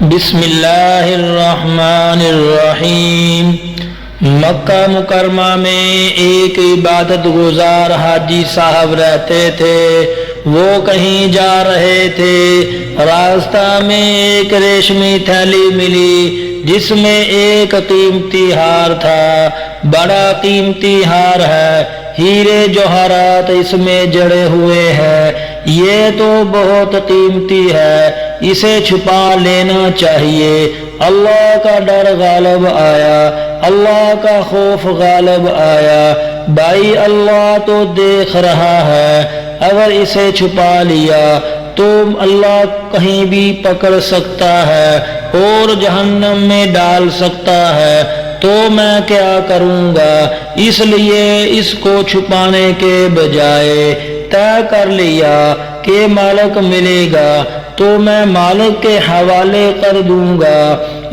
بسم اللہ الرحمن الرحیم۔ مکہ مکرمہ میں ایک عبادت گزار حاجی صاحب رہتے تھے۔ وہ کہیں جا رہے تھے، راستہ میں ایک ریشمی تھیلی ملی جس میں ایک قیمتی ہار تھا۔ بڑا قیمتی ہار ہے، ہیرے جوہرات اس میں جڑے ہوئے ہیں۔ یہ تو بہت قیمتی ہے، اسے چھپا لینا چاہیے۔ اللہ کا ڈر غالب آیا، اللہ کا خوف غالب آیا۔ بھائی اللہ تو دیکھ رہا ہے، اگر اسے چھپا لیا تو اللہ کہیں بھی پکڑ سکتا ہے اور جہنم میں ڈال سکتا ہے، تو میں کیا کروں گا؟ اس لیے اس کو چھپانے کے بجائے طے کر لیا کہ مالک ملے گا تو میں مالک کے حوالے کر دوں گا۔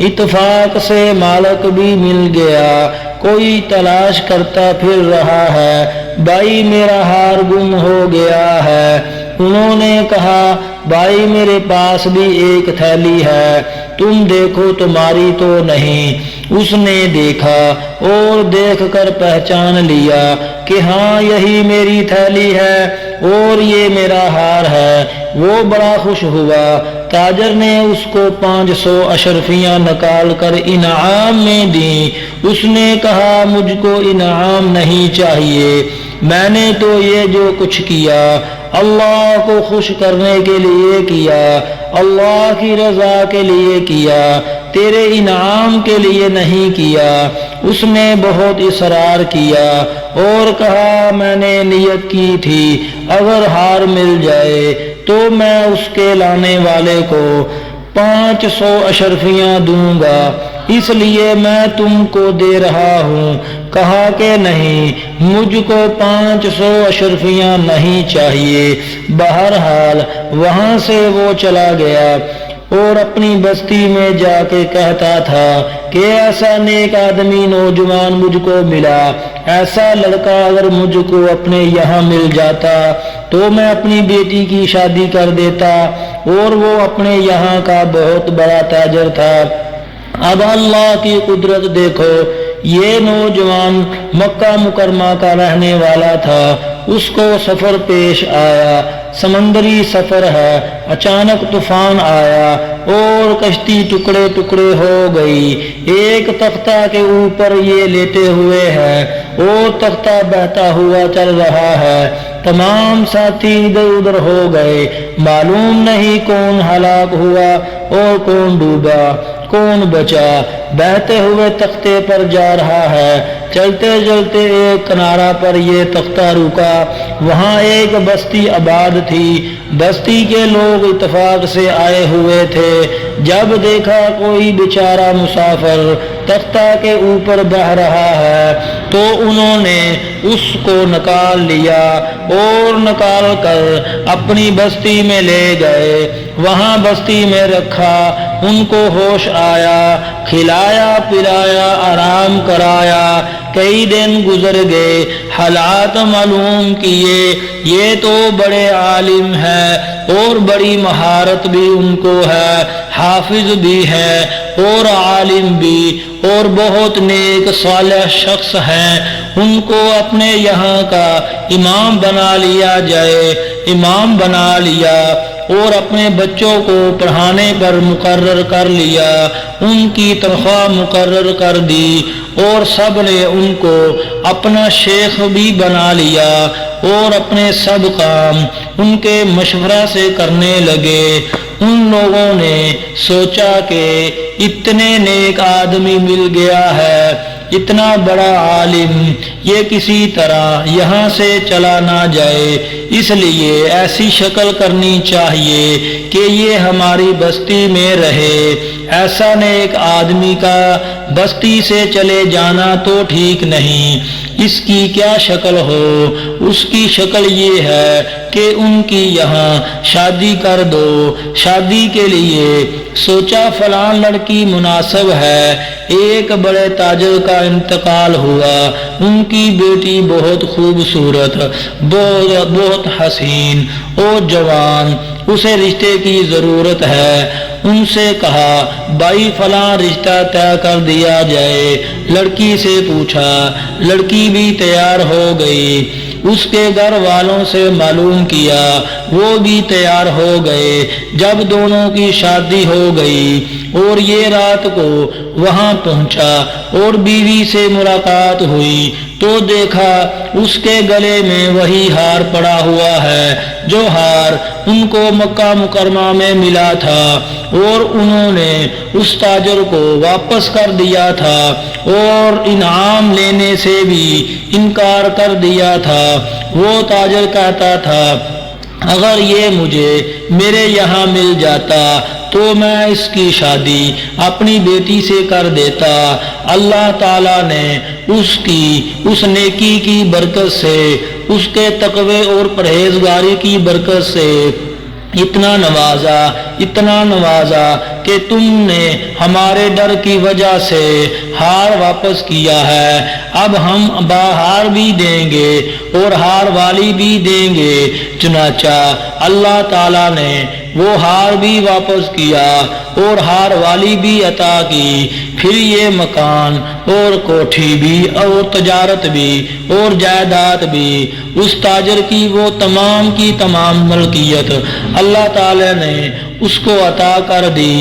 اتفاق سے مالک بھی مل گیا۔ کوئی تلاش کرتا پھر رہا ہے، بھائی میرا ہار گم ہو گیا ہے۔ انہوں نے کہا بھائی میرے پاس بھی ایک تھیلی ہے، تم دیکھو تمہاری تو نہیں۔ اس نے دیکھا اور دیکھ کر پہچان لیا کہ ہاں یہی میری تھیلی ہے اور یہ میرا ہار ہے۔ وہ بڑا خوش ہوا۔ تاجر نے اس کو 500 اشرفیاں نکال کر انعام میں دیں۔ اس نے کہا مجھ کو انعام نہیں چاہیے، میں نے تو یہ جو کچھ کیا اللہ کو خوش کرنے کے لیے کیا، اللہ کی رضا کے لیے کیا، تیرے انعام کے لیے نہیں کیا۔ اس نے بہت اصرار کیا اور کہا میں نے نیت کی تھی اگر ہار مل جائے تو میں اس کے لانے والے کو 500 اشرفیاں دوں گا، اس لیے میں تم کو دے رہا ہوں۔ کہا کہ نہیں، مجھ کو 500 اشرفیاں نہیں چاہیے۔ بہرحال وہاں سے وہ چلا گیا اور اپنی بستی میں جا کے کہتا تھا کہ ایسا نیک آدمی نوجوان مجھ کو ملا، ایسا لڑکا اگر مجھ کو اپنے یہاں مل جاتا تو میں اپنی بیٹی کی شادی کر دیتا، اور وہ اپنے یہاں کا بہت بڑا تاجر تھا۔ اب اللہ کی قدرت دیکھو، یہ نوجوان مکہ مکرمہ کا رہنے والا تھا، اس کو سفر پیش آیا، سمندری سفر ہے۔ اچانک طوفان آیا اور کشتی ٹکڑے ٹکڑے ہو گئی۔ ایک تختہ کے اوپر یہ لیٹے ہوئے ہیں اور تختہ بہتا ہوا چل رہا ہے۔ تمام ساتھی ادھر ادھر ہو گئے، معلوم نہیں کون ہلاک ہوا اور کون ڈوبا، کون بچا۔ بہتے ہوئے تختے پر جا رہا ہے۔ چلتے چلتے ایک کنارہ پر یہ تختہ رکا، وہاں ایک بستی آباد تھی۔ بستی کے لوگ اتفاق سے آئے ہوئے تھے۔ جب دیکھا کوئی بیچارہ مسافر تختہ کے اوپر بہ رہا ہے تو انہوں نے اس کو نکال لیا اور نکال کر اپنی بستی میں لے گئے۔ وہاں بستی میں رکھا، ان کو ہوش آیا، کھلایا پلایا، آرام کرایا۔ کئی دن گزر گئے، حالات معلوم کیے، یہ تو بڑے عالم ہیں اور بڑی مہارت بھی ان کو ہے، حافظ بھی ہے اور عالم بھی، اور بہت نیک صالح شخص ہیں، ان کو اپنے یہاں کا امام بنا لیا جائے۔ امام بنا لیا اور اپنے بچوں کو پڑھانے پر مقرر کر لیا، ان کی تنخواہ مقرر کر دی، اور سب نے ان کو اپنا شیخ بھی بنا لیا، اور اپنے سب کام ان کے مشورہ سے کرنے لگے۔ ان لوگوں نے سوچا کہ اتنے نیک آدمی مل گیا ہے، اتنا بڑا عالم، یہ کسی طرح یہاں سے چلا نہ جائے، اس لیے ایسی شکل کرنی چاہیے کہ یہ ہماری بستی میں رہے۔ ایسا نیک آدمی کا بستی سے چلے جانا تو ٹھیک نہیں۔ اس کی کیا شکل ہو؟ اس کی شکل یہ ہے کہ ان کی یہاں شادی کر دو۔ شادی کے لیے سوچا فلاں لڑکی مناسب ہے۔ ایک بڑے تاجر کا انتقال ہوا، ان کی بیٹی بہت خوبصورت، بہت حسین اور جوان، اسے رشتے کی ضرورت ہے۔ ان سے کہا بھائی فلاں رشتہ طے کر دیا جائے۔ لڑکی سے پوچھا، لڑکی بھی تیار ہو گئی۔ اس کے گھر والوں سے معلوم کیا، وہ بھی تیار ہو گئے۔ جب دونوں کی شادی ہو گئی اور یہ رات کو وہاں پہنچا اور بیوی سے ملاقات ہوئی تو دیکھا اس کے گلے میں وہی ہار پڑا ہوا ہے جو ہار ان کو مکہ مکرمہ میں ملا تھا، اور انہوں نے اس تاجر کو واپس کر دیا تھا اور انعام لینے سے بھی انکار کر دیا تھا۔ وہ تاجر کہتا تھا اگر یہ مجھے میرے یہاں مل جاتا تو میں اس کی شادی اپنی بیٹی سے کر دیتا۔ اللہ تعالیٰ نے اس نیکی کی برکت سے، اس کے تقوی اور پرہیزگاری کی برکت سے اتنا نوازا کہ تم نے ہمارے ڈر کی وجہ سے ہار واپس کیا ہے۔ اب ہم ہار بھی دیں گے اور ہار والی بھی دیں گے۔ چنانچہ اللہ تعالیٰ نے وہ ہار بھی واپس کیا اور ہار والی بھی عطا کی۔ پھر یہ مکان اور کوٹھی بھی اور تجارت بھی اور جائیداد بھی اس تاجر کی وہ تمام کی تمام ملکیت اللہ تعالیٰ نے اس کو عطا کر دی۔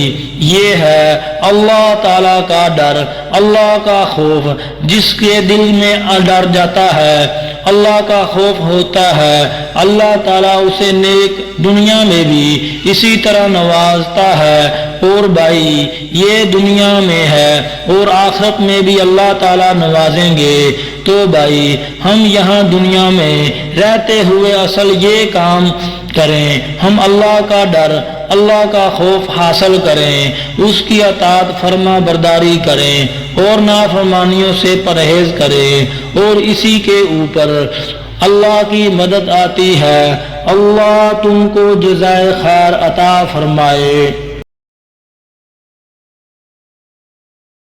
یہ ہے اللہ تعالیٰ کا ڈر، اللہ کا خوف۔ جس کے دل میں ڈر جاتا ہے، اللہ کا خوف ہوتا ہے، اللہ تعالیٰ اسے نیک دنیا میں بھی اسی طرح نوازتا ہے۔ اور بھائی یہ دنیا میں ہے اور آخرت میں بھی اللہ تعالیٰ نوازیں گے۔ تو بھائی ہم یہاں دنیا میں رہتے ہوئے اصل یہ کام کریں، ہم اللہ کا ڈر، اللہ کا خوف حاصل کریں، اس کی اطاعت فرما برداری کریں اور نافرمانیوں سے پرہیز کریں، اور اسی کے اوپر اللہ کی مدد آتی ہے۔ اللہ تم کو جزائے خیر عطا فرمائے۔